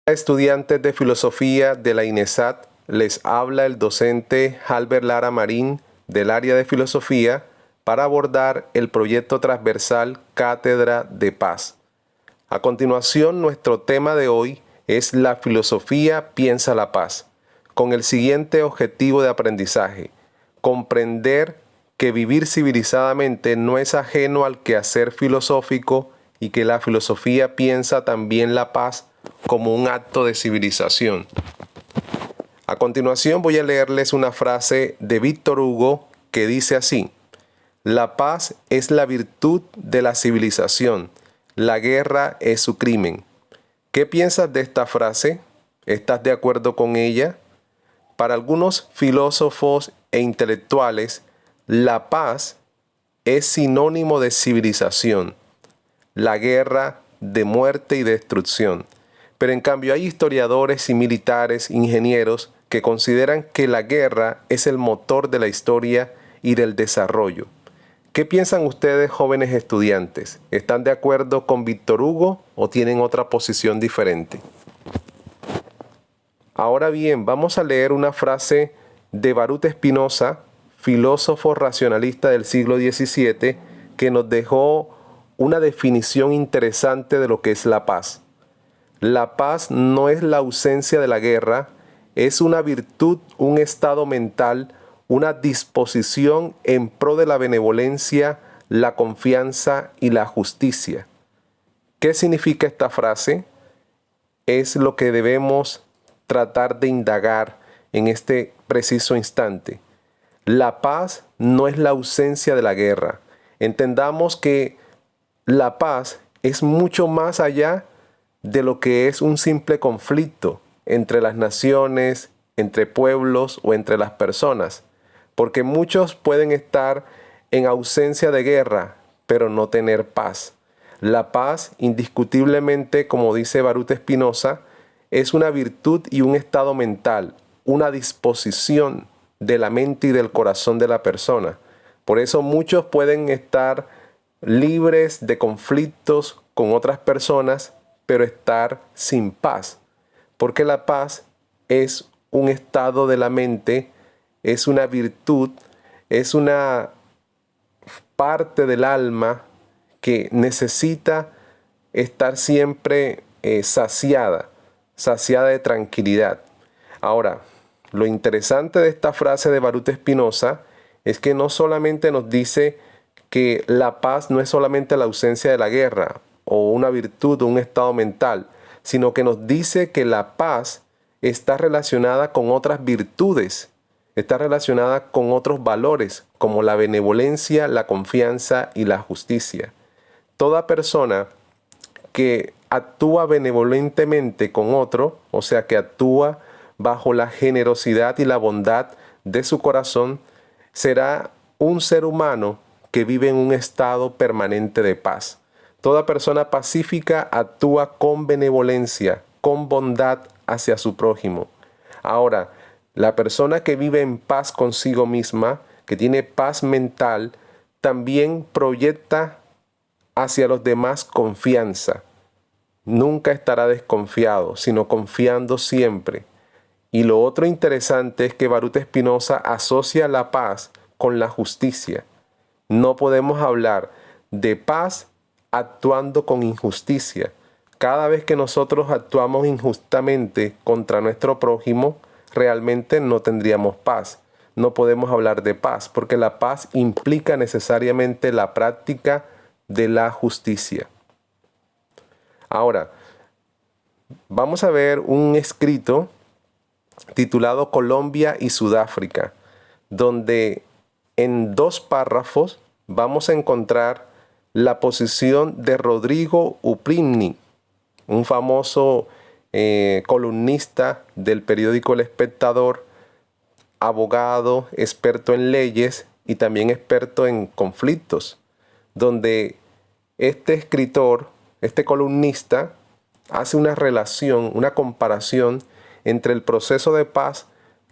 Estudiantes de filosofía de la INESAT, les habla el docente Halber Lara Marín del área de filosofía para abordar el proyecto transversal Cátedra de Paz. A continuación, nuestro tema de hoy es la filosofía piensa la paz, con el siguiente objetivo de aprendizaje: comprender que vivir civilizadamente no es ajeno al quehacer filosófico y que la filosofía piensa también la paz como un acto de civilización. A continuación voy a leerles una frase de Víctor Hugo que dice así: la paz es la virtud de la civilización, la guerra es su crimen. ¿Qué piensas de esta frase? ¿Estás de acuerdo con ella? Para algunos filósofos e intelectuales, la paz es sinónimo de civilización, la guerra de muerte y destrucción. Pero en cambio hay historiadores y militares, ingenieros, que consideran que la guerra es el motor de la historia y del desarrollo. ¿Qué piensan ustedes, jóvenes estudiantes? ¿Están de acuerdo con Víctor Hugo o tienen otra posición diferente? Ahora bien, vamos a leer una frase de Baruch Spinoza, filósofo racionalista del siglo XVII, que nos dejó una definición interesante de lo que es la paz. La paz no es la ausencia de la guerra, es una virtud, un estado mental, una disposición en pro de la benevolencia, la confianza y la justicia. ¿Qué significa esta frase? Es lo que debemos tratar de indagar en este preciso instante. La paz no es la ausencia de la guerra. Entendamos que la paz es mucho más allá de lo que es un simple conflicto entre las naciones, entre pueblos o entre las personas. Porque muchos pueden estar en ausencia de guerra, pero no tener paz. La paz, indiscutiblemente, como dice Baruch Spinoza, es una virtud y un estado mental, una disposición de la mente y del corazón de la persona. Por eso muchos pueden estar libres de conflictos con otras personas, pero estar sin paz. Porque la paz es un estado de la mente, es una virtud, es una parte del alma que necesita estar siempre saciada de tranquilidad. Ahora, lo interesante de esta frase de Baruch Spinoza es que no solamente nos dice que la paz no es solamente la ausencia de la guerra o una virtud o un estado mental, sino que nos dice que la paz está relacionada con otras virtudes, está relacionada con otros valores como la benevolencia, la confianza y la justicia. Toda persona que actúa benevolentemente con otro, o sea, que actúa bajo la generosidad y la bondad de su corazón, será un ser humano que vive en un estado permanente de paz. Toda persona pacífica actúa con benevolencia, con bondad hacia su prójimo. Ahora, la persona que vive en paz consigo misma, que tiene paz mental, también proyecta hacia los demás confianza. Nunca estará desconfiado, sino confiando siempre. Y lo otro interesante es que Baruch Spinoza asocia la paz con la justicia. No podemos hablar de paz actuando con injusticia. Cada vez que nosotros actuamos injustamente contra nuestro prójimo, realmente no tendríamos paz. No podemos hablar de paz, porque la paz implica necesariamente la práctica de la justicia. Ahora, vamos a ver un escrito titulado Colombia y Sudáfrica, donde en 2 párrafos vamos a encontrar la posición de Rodrigo Uprimni, un famoso columnista del periódico El Espectador, abogado, experto en leyes y también experto en conflictos, donde este escritor, este columnista, hace una relación, una comparación entre el proceso de paz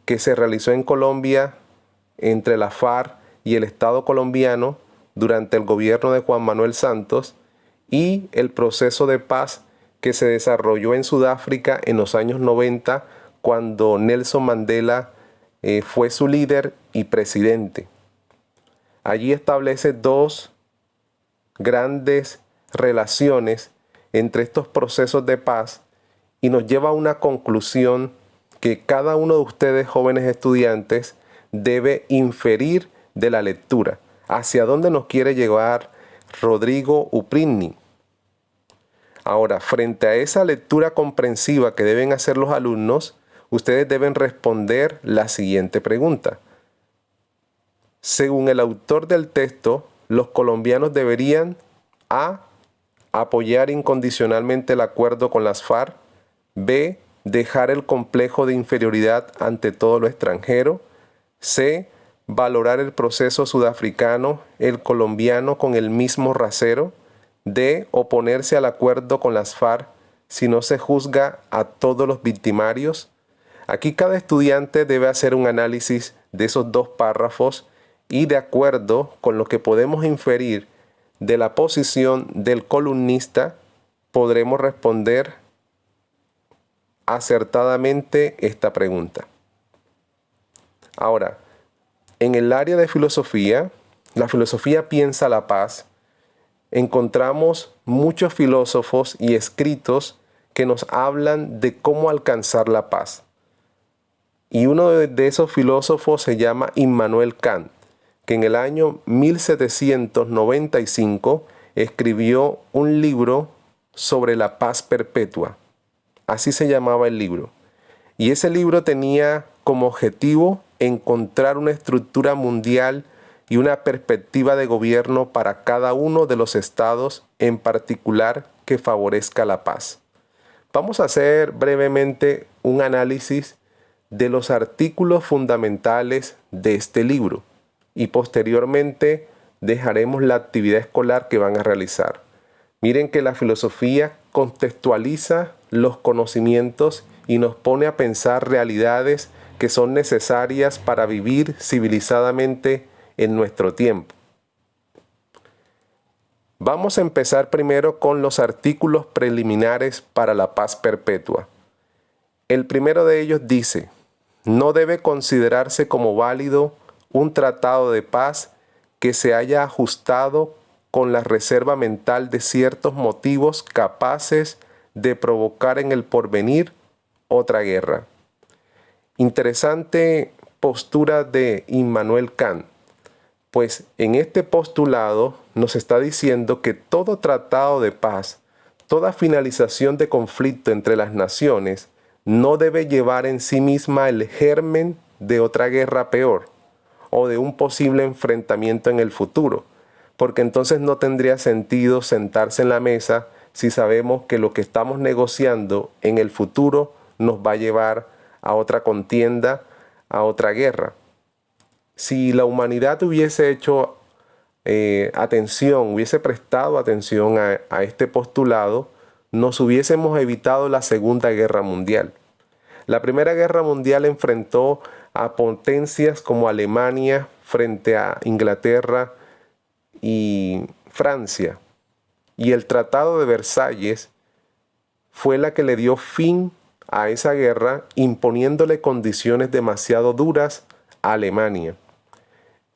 que se realizó en Colombia entre la FARC y el Estado colombiano durante el gobierno de Juan Manuel Santos y el proceso de paz que se desarrolló en Sudáfrica en los años 90, cuando Nelson Mandela fue su líder y presidente. Allí establece dos grandes relaciones entre estos procesos de paz y nos lleva a una conclusión que cada uno de ustedes, jóvenes estudiantes, debe inferir de la lectura. ¿Hacia dónde nos quiere llevar Rodrigo Uprinni? Ahora, frente a esa lectura comprensiva que deben hacer los alumnos, ustedes deben responder la siguiente pregunta. Según el autor del texto, los colombianos deberían A. Apoyar incondicionalmente el acuerdo con las FARC. B. Dejar el complejo de inferioridad ante todo lo extranjero. C. Valorar el proceso sudafricano, el colombiano con el mismo rasero. D. Oponerse al acuerdo con las FARC si no se juzga a todos los victimarios. Aquí cada estudiante debe hacer un análisis de esos dos párrafos y, de acuerdo con lo que podemos inferir de la posición del columnista, podremos responder acertadamente esta pregunta. Ahora, en el área de filosofía, la filosofía piensa la paz, encontramos muchos filósofos y escritos que nos hablan de cómo alcanzar la paz. Y uno de esos filósofos se llama Immanuel Kant, que en el año 1795 escribió un libro sobre la paz perpetua. Así se llamaba el libro. Y ese libro tenía como objetivo encontrar una estructura mundial y una perspectiva de gobierno para cada uno de los estados en particular que favorezca la paz. Vamos a hacer brevemente un análisis de los artículos fundamentales de este libro y posteriormente dejaremos la actividad escolar que van a realizar. Miren que la filosofía contextualiza los conocimientos y nos pone a pensar realidades que son necesarias para vivir civilizadamente en nuestro tiempo. Vamos a empezar primero con los artículos preliminares para la paz perpetua. El primero de ellos dice: no debe considerarse como válido un tratado de paz que se haya ajustado con la reserva mental de ciertos motivos capaces de provocar en el porvenir otra guerra. Interesante postura de Immanuel Kant, pues en este postulado nos está diciendo que todo tratado de paz, toda finalización de conflicto entre las naciones, no debe llevar en sí misma el germen de otra guerra peor o de un posible enfrentamiento en el futuro, porque entonces no tendría sentido sentarse en la mesa si sabemos que lo que estamos negociando en el futuro nos va a llevar a otra contienda, a otra guerra. Si la humanidad hubiese hecho hubiese prestado atención a este postulado, nos hubiésemos evitado la Segunda Guerra Mundial. La Primera Guerra Mundial enfrentó a potencias como Alemania frente a Inglaterra y Francia. Y el Tratado de Versalles fue la que le dio fin a esa guerra, imponiéndole condiciones demasiado duras a Alemania.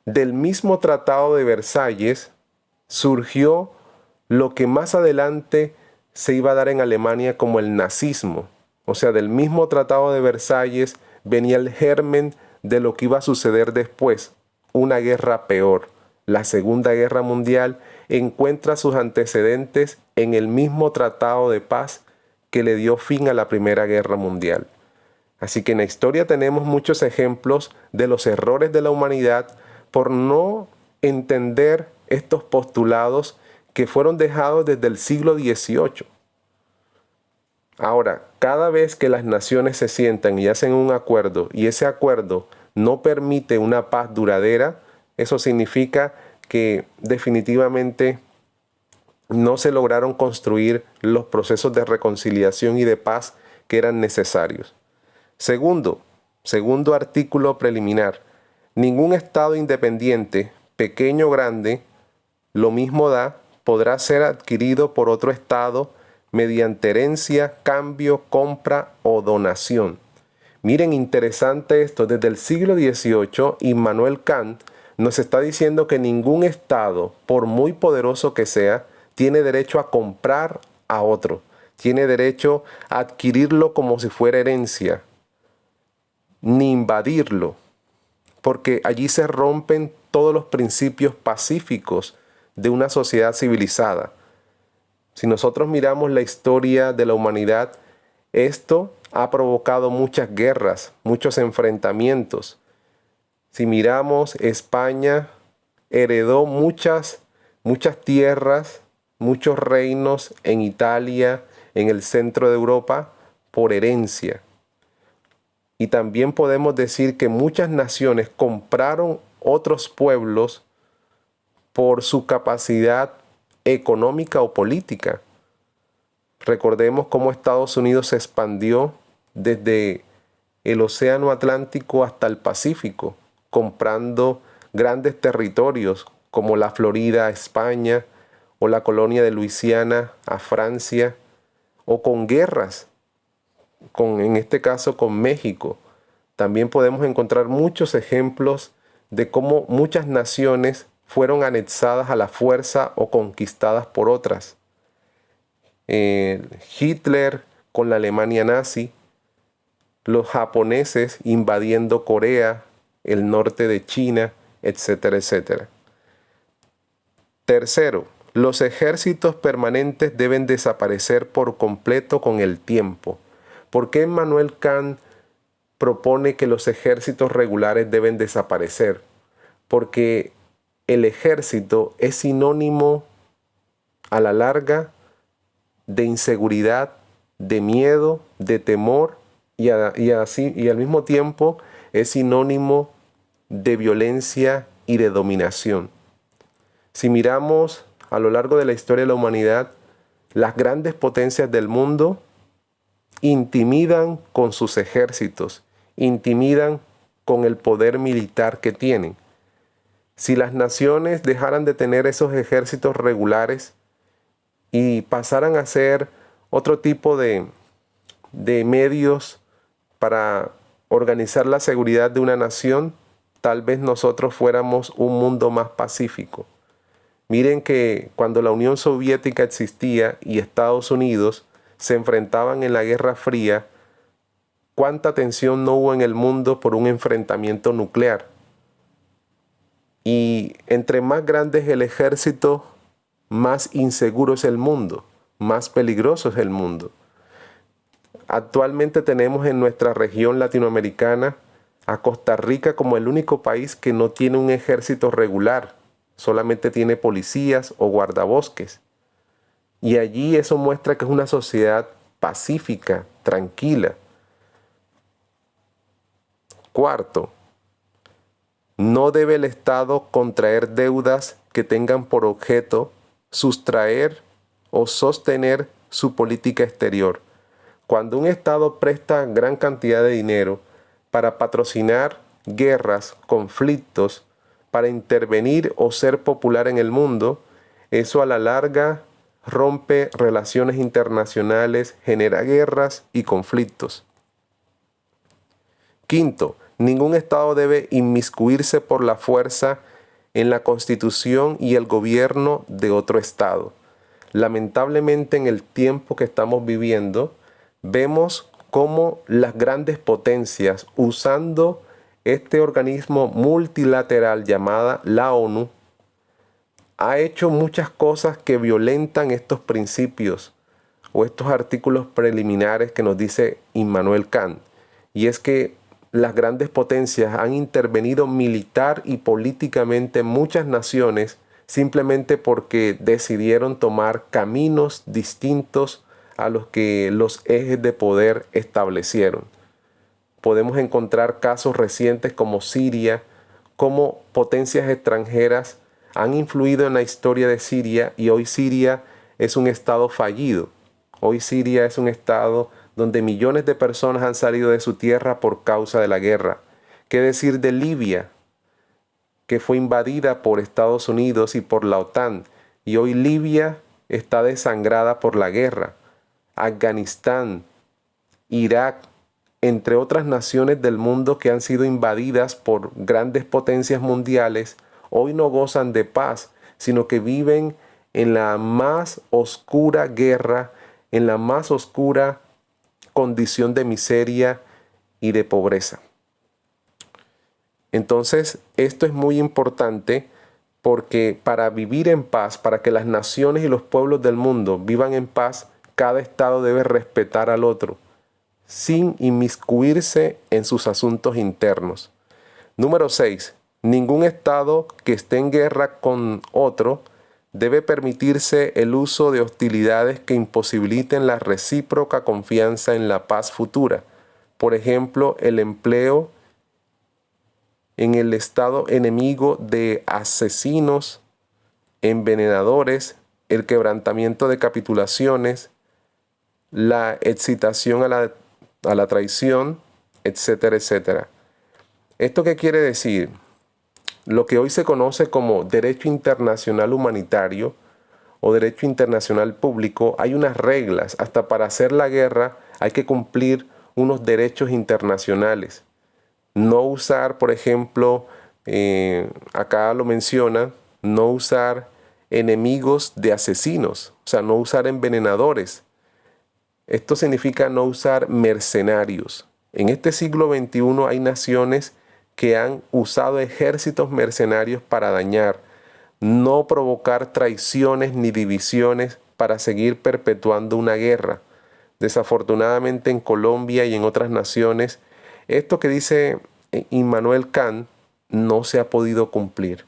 Del mismo Tratado de Versalles surgió lo que más adelante se iba a dar en Alemania como el nazismo. O sea, del mismo Tratado de Versalles venía el germen de lo que iba a suceder después, una guerra peor. La Segunda Guerra Mundial encuentra sus antecedentes en el mismo tratado de paz que le dio fin a la Primera Guerra Mundial. Así que en la historia tenemos muchos ejemplos de los errores de la humanidad por no entender estos postulados que fueron dejados desde el siglo XVIII. Ahora, cada vez que las naciones se sientan y hacen un acuerdo y ese acuerdo no permite una paz duradera, eso significa que definitivamente no se lograron construir los procesos de reconciliación y de paz que eran necesarios. Segundo artículo preliminar: ningún Estado independiente, pequeño o grande, lo mismo da, podrá ser adquirido por otro Estado mediante herencia, cambio, compra o donación. Miren, interesante esto. Desde el siglo XVIII, Immanuel Kant nos está diciendo que ningún Estado, por muy poderoso que sea, tiene derecho a comprar a otro. Tiene derecho a adquirirlo como si fuera herencia, ni invadirlo, porque allí se rompen todos los principios pacíficos de una sociedad civilizada. Si nosotros miramos la historia de la humanidad, esto ha provocado muchas guerras, muchos enfrentamientos. Si miramos, España heredó muchas tierras, muchos reinos en Italia, en el centro de Europa, por herencia. Y también podemos decir que muchas naciones compraron otros pueblos por su capacidad económica o política. Recordemos cómo Estados Unidos se expandió desde el Océano Atlántico hasta el Pacífico, comprando grandes territorios como la Florida a España o la colonia de Luisiana a Francia, o con guerras, en este caso con México. También podemos encontrar muchos ejemplos de cómo muchas naciones fueron anexadas a la fuerza o conquistadas por otras. Hitler con la Alemania nazi, los japoneses invadiendo Corea, el norte de China, etcétera, etcétera. Tercero, los ejércitos permanentes deben desaparecer por completo con el tiempo. ¿Por qué Immanuel Kant propone que los ejércitos regulares deben desaparecer? Porque el ejército es sinónimo a la larga de inseguridad, de miedo, de temor y al mismo tiempo es sinónimo de violencia y de dominación. Si miramos a lo largo de la historia de la humanidad, las grandes potencias del mundo intimidan con sus ejércitos, intimidan con el poder militar que tienen. Si las naciones dejaran de tener esos ejércitos regulares y pasaran a ser otro tipo de medios para organizar la seguridad de una nación, tal vez nosotros fuéramos un mundo más pacífico. Miren que cuando la Unión Soviética existía y Estados Unidos se enfrentaban en la Guerra Fría, cuánta tensión no hubo en el mundo por un enfrentamiento nuclear. Y entre más grande es el ejército, más inseguro es el mundo, más peligroso es el mundo. Actualmente tenemos en nuestra región latinoamericana a Costa Rica como el único país que no tiene un ejército regular, solamente tiene policías o guardabosques. Y allí eso muestra que es una sociedad pacífica, tranquila. Cuarto, no debe el Estado contraer deudas que tengan por objeto sustraer o sostener su política exterior. Cuando un Estado presta gran cantidad de dinero para patrocinar guerras, conflictos, para intervenir o ser popular en el mundo, eso a la larga rompe relaciones internacionales, genera guerras y conflictos. Quinto, ningún Estado debe inmiscuirse por la fuerza en la constitución y el gobierno de otro Estado. Lamentablemente, en el tiempo que estamos viviendo, vemos cómo las grandes potencias, usando este organismo multilateral llamada la ONU, ha hecho muchas cosas que violentan estos principios o estos artículos preliminares que nos dice Immanuel Kant. Y es que las grandes potencias han intervenido militar y políticamente en muchas naciones simplemente porque decidieron tomar caminos distintos a los que los ejes de poder establecieron. Podemos encontrar casos recientes como Siria, cómo potencias extranjeras han influido en la historia de Siria y hoy Siria es un estado fallido. Hoy Siria es un estado donde millones de personas han salido de su tierra por causa de la guerra. ¿Qué decir de Libia, que fue invadida por Estados Unidos y por la OTAN? Y hoy Libia está desangrada por la guerra. Afganistán, Irak, entre otras naciones del mundo que han sido invadidas por grandes potencias mundiales, hoy no gozan de paz, sino que viven en la más oscura guerra, en la más oscura condición de miseria y de pobreza. Entonces, esto es muy importante porque para vivir en paz, para que las naciones y los pueblos del mundo vivan en paz, cada estado debe respetar al otro, sin inmiscuirse en sus asuntos internos. Número 6. Ningún estado que esté en guerra con otro debe permitirse el uso de hostilidades que imposibiliten la recíproca confianza en la paz futura. Por ejemplo, el empleo en el estado enemigo de asesinos, envenenadores, el quebrantamiento de capitulaciones, la excitación a la traición, etcétera, etcétera. ¿Esto qué quiere decir? Lo que hoy se conoce como derecho internacional humanitario o derecho internacional público, hay unas reglas. Hasta para hacer la guerra hay que cumplir unos derechos internacionales. No usar, por ejemplo, acá lo menciona, no usar enemigos de asesinos, o sea, no usar envenenadores. Esto significa no usar mercenarios. En este siglo XXI hay naciones que han usado ejércitos mercenarios para dañar, no provocar traiciones ni divisiones para seguir perpetuando una guerra. Desafortunadamente en Colombia y en otras naciones, esto que dice Immanuel Kant no se ha podido cumplir.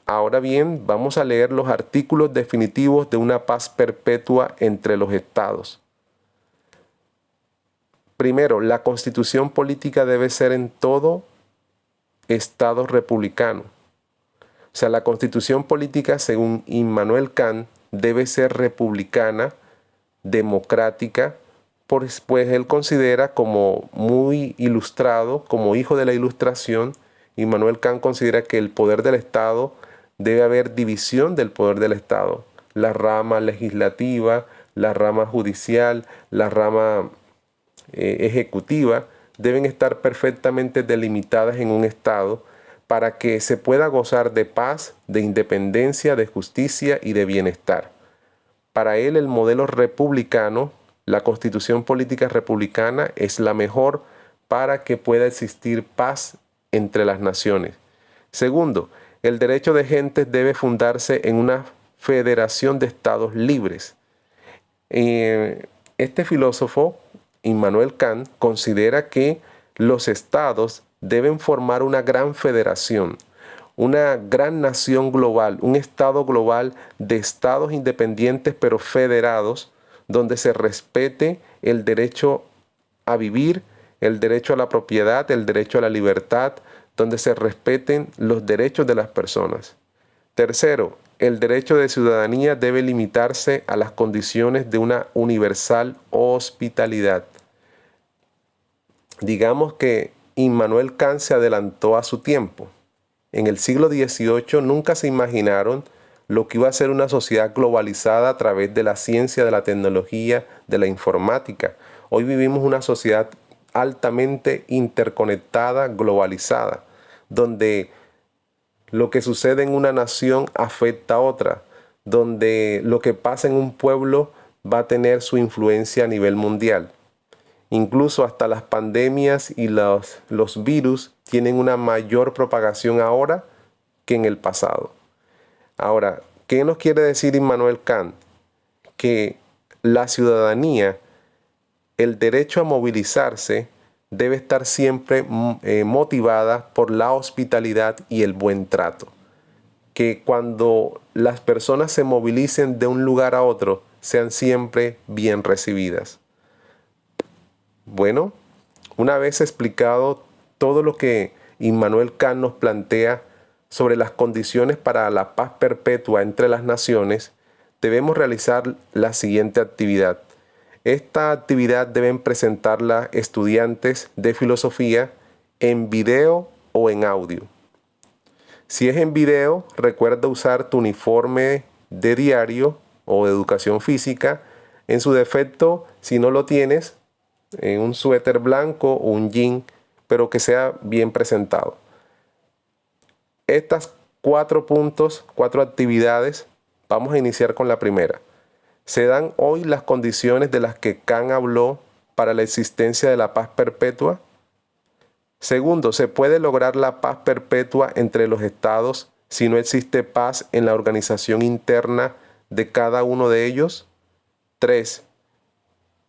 Ahora bien, vamos a leer los artículos definitivos de una paz perpetua entre los estados. Primero, la constitución política debe ser en todo estado republicano. O sea, la constitución política, según Immanuel Kant, debe ser republicana, democrática, pues él considera, como muy ilustrado, como hijo de la Ilustración, Immanuel Kant considera que el poder del Estado debe haber división del poder del Estado. La rama legislativa, la rama judicial, la rama ejecutiva deben estar perfectamente delimitadas en un Estado para que se pueda gozar de paz, de independencia, de justicia y de bienestar. Para él, el modelo republicano, la constitución política republicana, es la mejor para que pueda existir paz entre las naciones. Segundo, el derecho de gentes debe fundarse en una federación de estados libres. Este filósofo, Immanuel Kant, considera que los estados deben formar una gran federación, una gran nación global, un estado global de estados independientes pero federados, donde se respete el derecho a vivir, el derecho a la propiedad, el derecho a la libertad, donde se respeten los derechos de las personas. Tercero, el derecho de ciudadanía debe limitarse a las condiciones de una universal hospitalidad. Digamos que Immanuel Kant se adelantó a su tiempo. En el siglo XVIII nunca se imaginaron lo que iba a ser una sociedad globalizada a través de la ciencia, de la tecnología, de la informática. Hoy vivimos una sociedad altamente interconectada, globalizada, donde lo que sucede en una nación afecta a otra, donde lo que pasa en un pueblo va a tener su influencia a nivel mundial. Incluso hasta las pandemias y los virus tienen una mayor propagación ahora que en el pasado. Ahora, ¿qué nos quiere decir Immanuel Kant? Que la ciudadanía, el derecho a movilizarse, debe estar siempre motivada por la hospitalidad y el buen trato. Que cuando las personas se movilicen de un lugar a otro, sean siempre bien recibidas. Bueno, una vez explicado todo lo que Immanuel Kant nos plantea sobre las condiciones para la paz perpetua entre las naciones, debemos realizar la siguiente actividad. Esta actividad deben presentarla estudiantes de filosofía en video o en audio. Si es en video, recuerda usar tu uniforme de diario o de educación física. En su defecto, si no lo tienes, un suéter blanco o un jean, pero que sea bien presentado. Estas 4 puntos, 4 actividades, vamos a iniciar con la primera. ¿Se dan hoy las condiciones de las que Kant habló para la existencia de la paz perpetua? Segundo, ¿se puede lograr la paz perpetua entre los estados si no existe paz en la organización interna de cada uno de ellos? 3.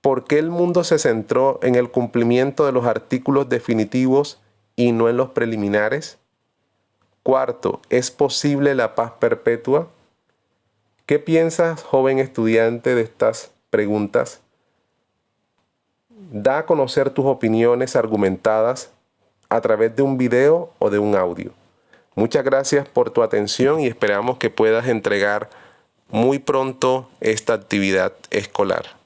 ¿Por qué el mundo se centró en el cumplimiento de los artículos definitivos y no en los preliminares? Cuarto, ¿es posible la paz perpetua? ¿Qué piensas, joven estudiante, de estas preguntas? Da a conocer tus opiniones argumentadas a través de un video o de un audio. Muchas gracias por tu atención y esperamos que puedas entregar muy pronto esta actividad escolar.